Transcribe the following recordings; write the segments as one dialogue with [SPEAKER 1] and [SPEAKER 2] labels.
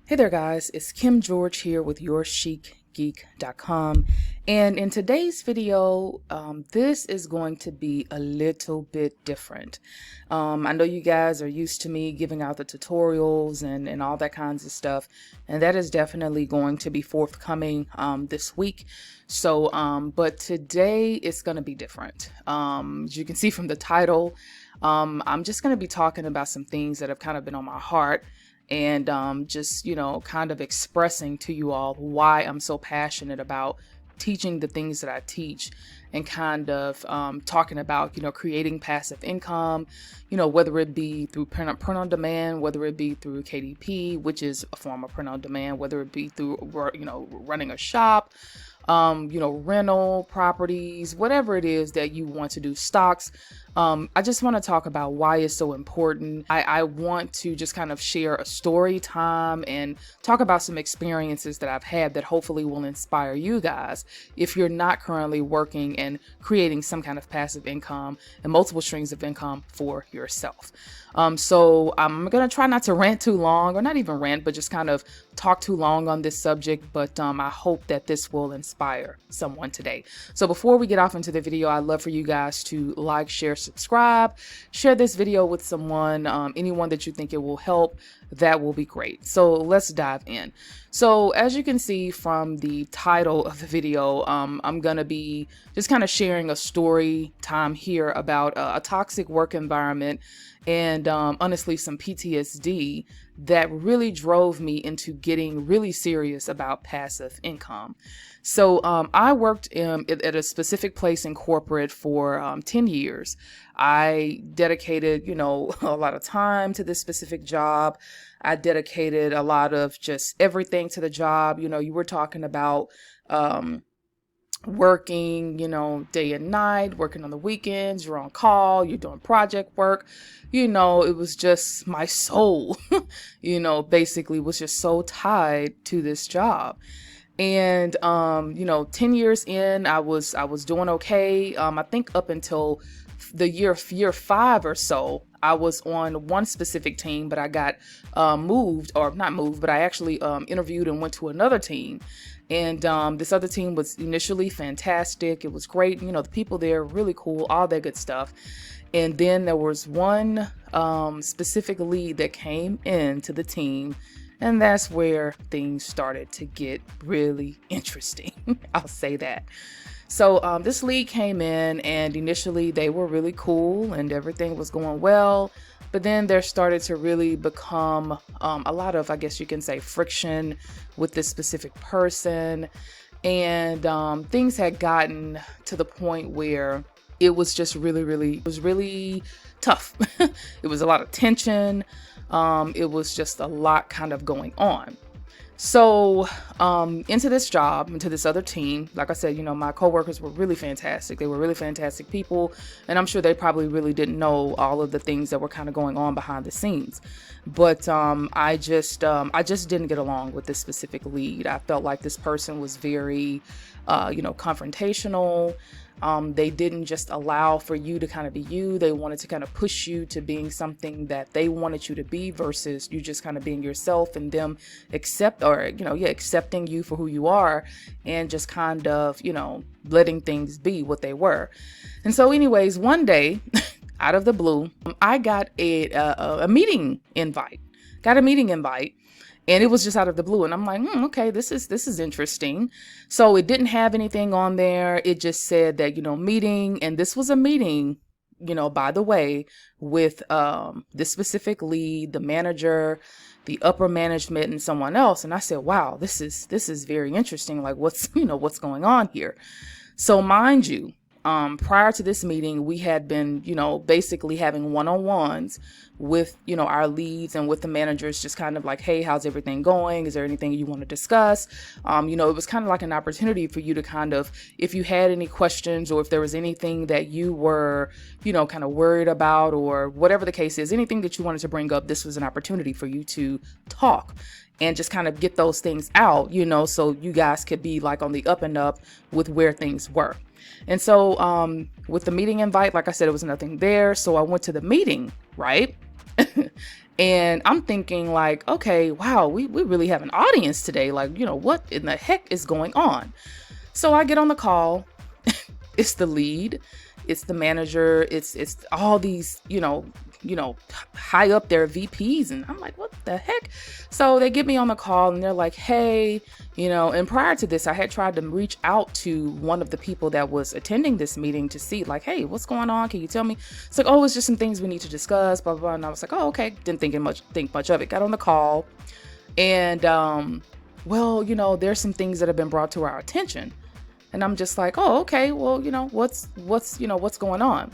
[SPEAKER 1] Hey there guys, it's Kim George here with YourChicGeek.com, and in today's video, this is going to be a little bit different. I know you guys are used to me giving out the tutorials and all that kinds of stuff, and that is definitely going to be forthcoming this week. So, but today it's going to be different. As you can see from the title, I'm just going to be talking about some things that have kind of been on my heart. And just, kind of expressing to you all why I'm so passionate about teaching the things that I teach and kind of talking about, creating passive income, whether it be through print on demand, whether it be through KDP, which is a form of print on demand, whether it be through, running a shop, rental properties, whatever it is that you want to do, stocks. I just want to talk about why it's so important. I want to just kind of share a story time and talk about some experiences that I've had that hopefully will inspire you guys if you're not currently working and creating some kind of passive income and multiple streams of income for yourself. So I'm going to try not to rant too long, or not even rant, but just kind of talk too long on this subject. But I hope that this will inspire someone today. So before we get off into the video, I'd love for you guys to like, share, subscribe, share this video with someone, anyone that you think it will help. That will be great. So let's dive in. So as you can see from the title of the video, I'm going to be just kind of sharing a story time here about a toxic work environment and honestly some PTSD that really drove me into getting really serious about passive income. So I worked at a specific place in corporate for 10 years. I dedicated, a lot of time to this specific job. I dedicated a lot of just everything to the job. You were talking about working, day and night, working on the weekends, you're on call, you're doing project work. It was just my soul, basically was just so tied to this job. And, 10 years in, I was doing okay. I think up until the year 5 or so, I was on one specific team, but I got moved, or not moved, but I actually interviewed and went to another team. And this other team was initially fantastic. It was great. The people there, really cool, all that good stuff. And then there was one specific lead that came into the team. And that's where things started to get really interesting. I'll say that. So this lead came in, and initially they were really cool and everything was going well. But then there started to really become a lot of, I guess you can say, friction with this specific person. And things had gotten to the point where it was just really tough. It was a lot of tension. It was just a lot kind of going on. So into this job, into this other team, like I said, my coworkers were really fantastic. They were really fantastic people. And I'm sure they probably really didn't know all of the things that were kind of going on behind the scenes. But I just didn't get along with this specific lead. I felt like this person was very, confrontational. They didn't just allow for you to kind of be you. They wanted to kind of push you to being something that they wanted you to be versus you just kind of being yourself, and them accepting you for who you are, and just kind of, letting things be what they were. And so anyways, one day out of the blue, I got a meeting invite, and it was just out of the blue. And I'm like, okay, this is interesting. So it didn't have anything on there. It just said that, meeting. And this was a meeting, by the way, with this specific lead, the manager, the upper management, and someone else. And I said, wow, this is very interesting. Like, what's going on here? So mind you, prior to this meeting, we had been, basically having one-on-ones with, our leads and with the managers, just kind of like, hey, how's everything going? Is there anything you want to discuss? It was kind of like an opportunity for you to kind of, if you had any questions, or if there was anything that you were, kind of worried about, or whatever the case is, anything that you wanted to bring up, this was an opportunity for you to talk and just kind of get those things out, so you guys could be like on the up and up with where things were. And so with the meeting invite, like I said, it was nothing there. So I went to the meeting, right? And I'm thinking like, okay, wow, we really have an audience today. Like, what in the heck is going on? So I get on the call. It's the lead, it's the manager, it's all these, high up there VPs. And I'm like, what the heck? So they get me on the call and they're like, hey, and prior to this, I had tried to reach out to one of the people that was attending this meeting to see like, hey, what's going on? Can you tell me? It's like, oh, it's just some things we need to discuss, blah, blah, blah. And I was like, oh, okay. Didn't think much of it. Got on the call and, well, there's some things that have been brought to our attention. And I'm just like, oh, okay, well, what's going on?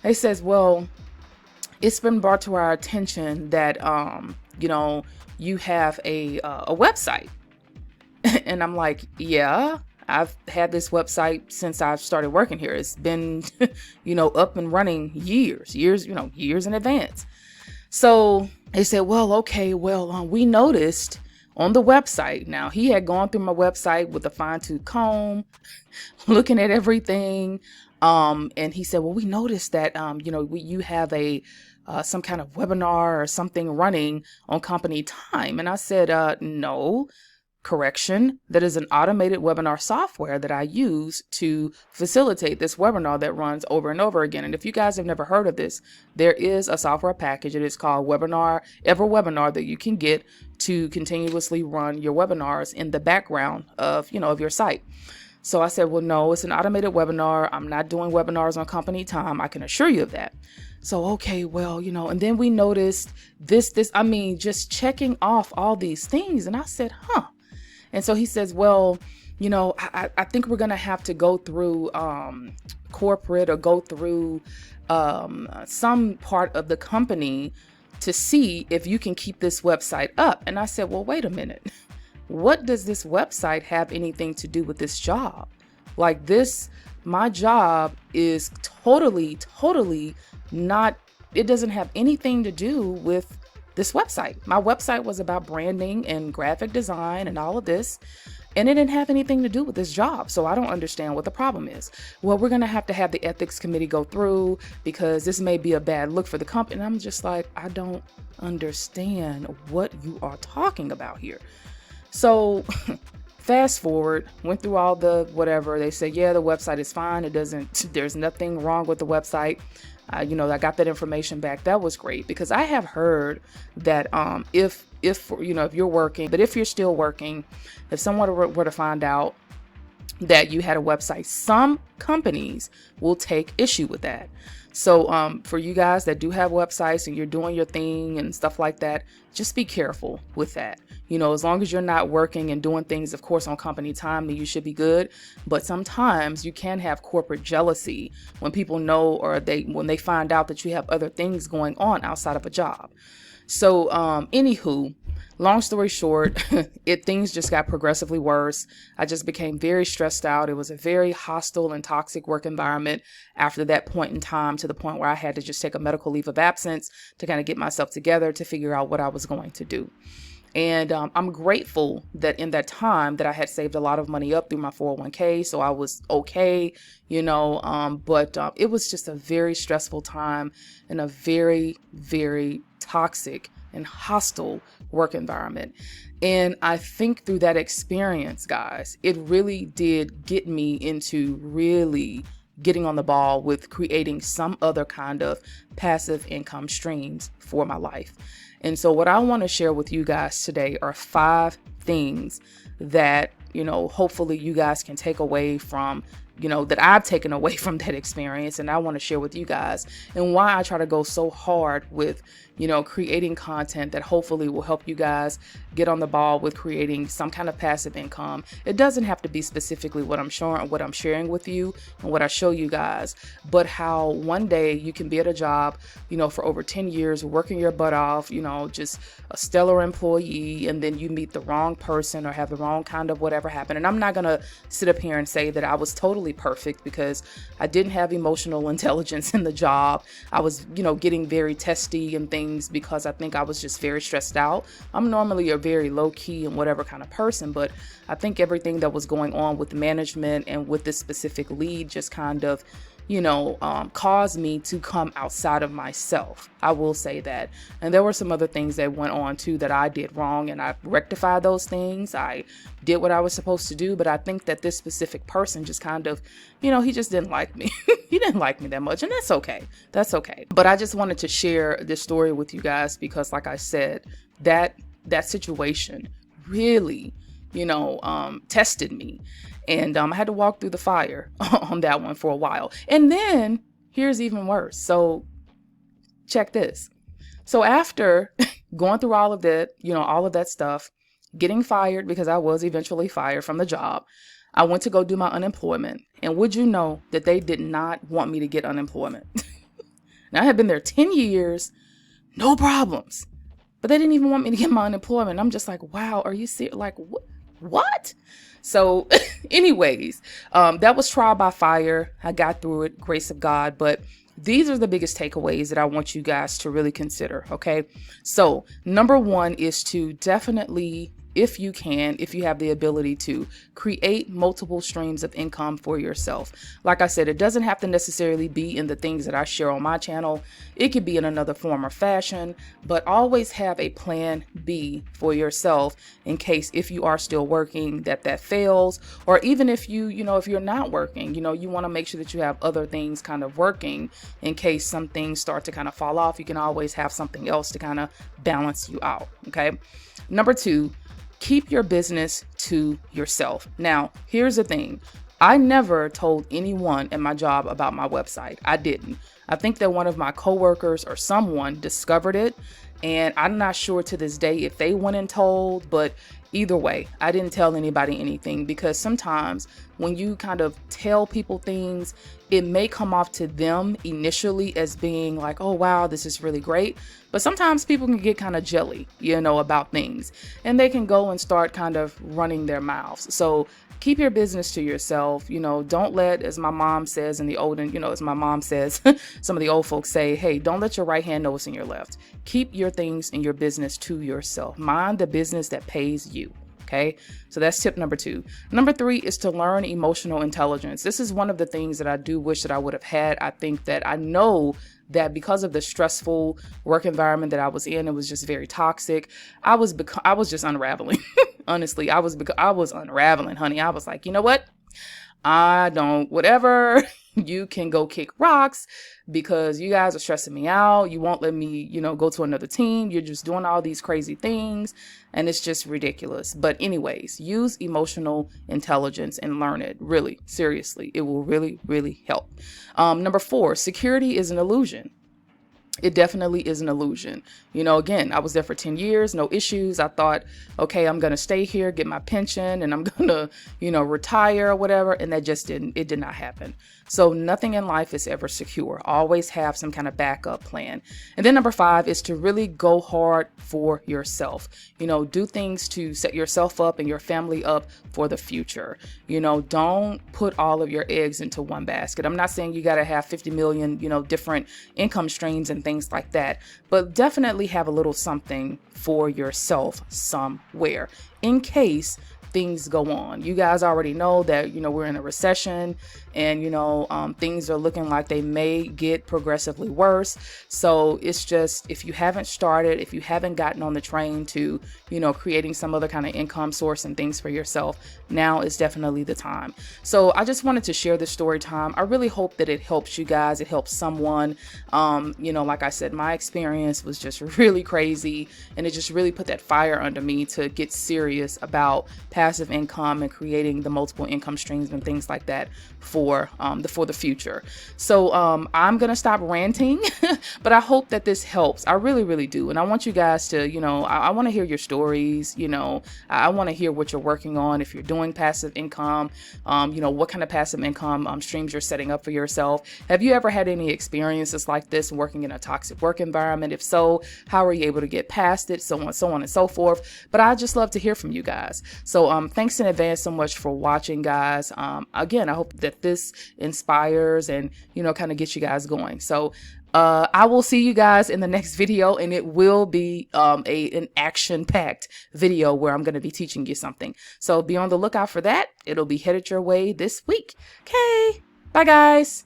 [SPEAKER 1] He says, well, it's been brought to our attention that, you have a website. And I'm like, yeah, I've had this website since I've started working here. It's been, up and running years in advance. So they said, well, okay, well, we noticed on the website. Now, he had gone through my website with a fine-tooth comb, looking at everything. And he said, well, we noticed that, you have some kind of webinar or something running on company time. And I said, no. Correction, that is an automated webinar software that I use to facilitate this webinar that runs over and over again. And if you guys have never heard of this, there is a software package. It is called EverWebinar that you can get to continuously run your webinars in the background of your site. So I said, well, no, it's an automated webinar. I'm not doing webinars on company time. I can assure you of that. So, okay, well, and then we noticed just checking off all these things. And I said, huh. And so he says, well, I think we're going to have to go through corporate or go through some part of the company to see if you can keep this website up. And I said, well, wait a minute. What does this website have anything to do with this job? Like my job is totally not, it doesn't have anything to do with this website. My website was about branding and graphic design and all of this, and it didn't have anything to do with this job. So I don't understand what the problem is. Well, we're going to have the ethics committee go through because this may be a bad look for the company. And I'm just like, I don't understand what you are talking about here. So fast forward, went through all the whatever. They said, yeah, the website is fine. There's nothing wrong with the website. I got that information back. That was great because I have heard that if you're working, but if you're still working, if someone were to find out that you had a website, some companies will take issue with that. So for you guys that do have websites and you're doing your thing and stuff like that, just be careful with that. As long as you're not working and doing things, of course, on company time, then you should be good. But sometimes you can have corporate jealousy when people know when they find out that you have other things going on outside of a job. So anywho, long story short, things just got progressively worse. I just became very stressed out. It was a very hostile and toxic work environment after that point in time, to the point where I had to just take a medical leave of absence to kind of get myself together to figure out what I was going to do. And I'm grateful that in that time that I had saved a lot of money up through my 401k. So I was okay, but it was just a very stressful time and a very, very toxic and hostile work environment. And I think through that experience, guys, it really did get me into really getting on the ball with creating some other kind of passive income streams for my life. And so what I want to share with you guys today are 5 things that, hopefully you guys can take away from, that I've taken away from that experience. And I want to share with you guys, and why I try to go so hard with, creating content that hopefully will help you guys get on the ball with creating some kind of passive income. It doesn't have to be specifically what I'm sharing with you and what I show you guys, but how one day you can be at a job, for over 10 years, working your butt off, just a stellar employee, and then you meet the wrong person or have the wrong kind of whatever happened. And I'm not going to sit up here and say that I was totally perfect, because I didn't have emotional intelligence in the job. I was, getting very testy and things because I think I was just very stressed out. I'm normally a very low key and whatever kind of person, but I think everything that was going on with management and with this specific lead just kind of, caused me to come outside of myself. I will say that. And there were some other things that went on too that I did wrong, and I rectified those things. I did what I was supposed to do, but I think that this specific person just kind of, he just didn't like me. He didn't like me that much, and that's okay. That's okay. But I just wanted to share this story with you guys because, like I said, that situation really, tested me. And I had to walk through the fire on that one for a while. And then here's even worse. So check this. So after going through all of that, all of that stuff, getting fired because I was eventually fired from the job, I went to go do my unemployment. And would you know that they did not want me to get unemployment? Now I had been there 10 years, no problems, but they didn't even want me to get my unemployment. I'm just like, wow, are you serious? Like, what? So anyways, that was trial by fire. I got through it, grace of God. But these are the biggest takeaways that I want you guys to really consider. Okay. So number one is to definitely, if you have the ability to create multiple streams of income for yourself. Like I said, it doesn't have to necessarily be in the things that I share on my channel. It could be in another form or fashion, but always have a plan B for yourself in case if you are still working, that fails, or even if if you're not working, you want to make sure that you have other things kind of working in case some things start to kind of fall off. You can always have something else to kind of balance you out. Okay. Number two, keep your business to yourself. Now, here's the thing. I never told anyone at my job about my website. I didn't. I think that one of my coworkers or someone discovered it, and I'm not sure to this day if they went and told, but either way, I didn't tell anybody anything because sometimes when you kind of tell people things, it may come off to them initially as being like, oh, wow, this is really great. But sometimes people can get kind of jelly, about things, and they can go and start kind of running their mouths. So keep your business to yourself. Don't let, as my mom says in the olden, as my mom says, some of the old folks say, hey, don't let your right hand know what's in your left. Keep your things and your business to yourself. Mind the business that pays you. Okay, so that's tip number two. Number three is to learn emotional intelligence. This is one of the things that I do wish that I would have had. I think that I know that because of the stressful work environment that I was in, it was just very toxic. I was just unraveling. Honestly, I was unraveling, honey. I was like, you know what? Whatever. You can go kick rocks because you guys are stressing me out. You won't let me, go to another team. You're just doing all these crazy things and it's just ridiculous. But anyways, use emotional intelligence and learn it. Really, seriously, it will really, really help. Number four, security is an illusion. It definitely is an illusion. Again, I was there for 10 years, no issues. I thought, okay, I'm going to stay here, get my pension, and I'm going to, retire or whatever. And that just it did not happen. So nothing in life is ever secure. Always have some kind of backup plan. And then number five is to really go hard for yourself. Do things to set yourself up and your family up for the future. Don't put all of your eggs into one basket. I'm not saying you got to have 50 million, different income streams and things like that, but definitely have a little something for yourself somewhere in case things go on. You guys already know that, we're in a recession and, things are looking like they may get progressively worse. So it's just, if you haven't started, if you haven't gotten on the train to, creating some other kind of income source and things for yourself, now is definitely the time. So I just wanted to share this story time. I really hope that it helps you guys. It helps someone. Like I said, my experience was just really crazy and it just really put that fire under me to get serious about passive income and creating the multiple income streams and things like that for the future. So I'm gonna stop ranting, but I hope that this helps. I really, really do. And I want you guys to, I want to hear your stories. I want to hear what you're working on. If you're doing passive income, what kind of passive income streams you're setting up for yourself. Have you ever had any experiences like this working in a toxic work environment? If so, how are you able to get past it? So on and so forth. But I just love to hear from you guys. So thanks in advance so much for watching, guys. Again, I hope that this inspires and, kind of gets you guys going. So I will see you guys in the next video, and it will be an action-packed video where I'm going to be teaching you something. So be on the lookout for that. It'll be headed your way this week. Okay, bye guys.